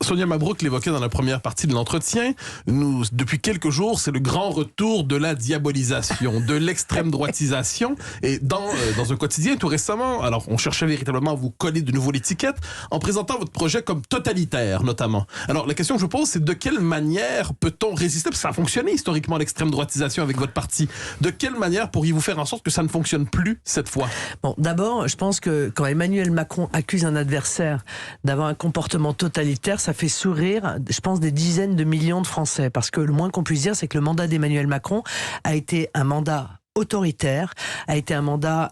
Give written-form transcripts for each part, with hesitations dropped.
Sonia Mabrouk l'évoquait dans la première partie de l'entretien. Depuis quelques jours, c'est le grand retour de la diabolisation, de l'extrême droitisation. Et dans un quotidien, tout récemment, alors on cherchait véritablement à vous coller de nouveau l'étiquette en présentant votre projet comme totalitaire, notamment. Alors la question que je pose, c'est de quelle manière peut-on résister, parce que ça a fonctionné historiquement l'extrême droitisation avec votre parti. De quelle manière pourriez-vous faire en sorte que ça ne fonctionne plus cette fois? Bon, d'abord, je pense que quand Emmanuel Macron accuse un adversaire d'avoir un comportement totalitaire, ça fait sourire, je pense, des dizaines de millions de Français. Parce que le moins qu'on puisse dire, c'est que le mandat d'Emmanuel Macron a été un mandat autoritaire, a été un mandat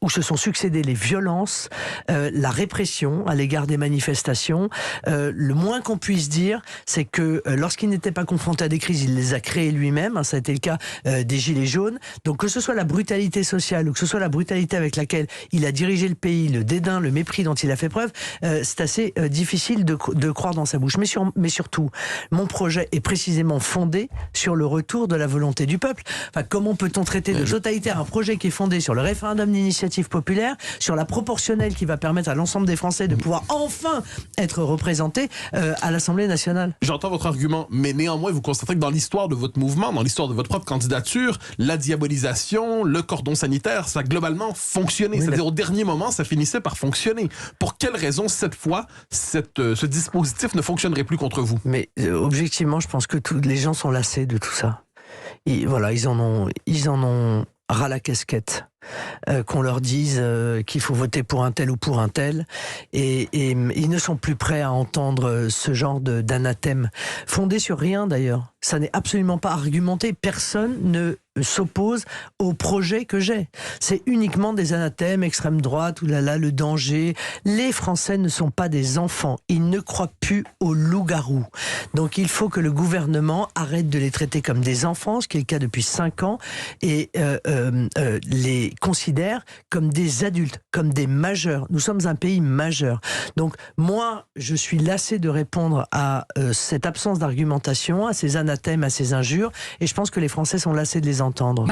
où se sont succédés les violences, la répression à l'égard des manifestations. Le moins qu'on puisse dire, c'est que lorsqu'il n'était pas confronté à des crises, il les a créées lui-même. Ça a été le cas des Gilets jaunes. Donc que ce soit la brutalité sociale ou que ce soit la brutalité avec laquelle il a dirigé le pays, le dédain, le mépris dont il a fait preuve, c'est assez difficile de croire dans sa bouche. Mais surtout, mon projet est précisément fondé sur le retour de la volonté du peuple. Enfin, comment peut-on traiter de totalitaire un projet qui est fondé sur le référendum d'initiative populaire, sur la proportionnelle qui va permettre à l'ensemble des Français de pouvoir enfin être représentés à l'Assemblée nationale? J'entends votre argument, mais néanmoins, vous constatez que dans l'histoire de votre mouvement, dans l'histoire de votre propre candidature, la diabolisation, le cordon sanitaire, ça a globalement fonctionné. Oui, c'est-à-dire au dernier moment, ça finissait par fonctionner. Pour quelle raison, cette fois, ce dispositif ne fonctionnerait plus contre vous? Mais objectivement, je pense que les gens sont lassés de tout ça. Voilà, ils en ont ras la casquette. Qu'on leur dise qu'il faut voter pour un tel ou pour un tel, et ils ne sont plus prêts à entendre ce genre d'anathème fondé sur rien d'ailleurs. Ça n'est absolument pas argumenté. Personne ne s'oppose au projet que j'ai. C'est uniquement des anathèmes, extrême droite, oulala, le danger. Les Français ne sont pas des enfants. Ils ne croient plus aux loups-garous. Donc il faut que le gouvernement arrête de les traiter comme des enfants, ce qui est le cas depuis 5 ans, et les considère comme des adultes, comme des majeurs. Nous sommes un pays majeur. Donc moi, je suis lassé de répondre à cette absence d'argumentation, à ces anathèmes, à ces injures, et je pense que les Français sont lassés de les entendre.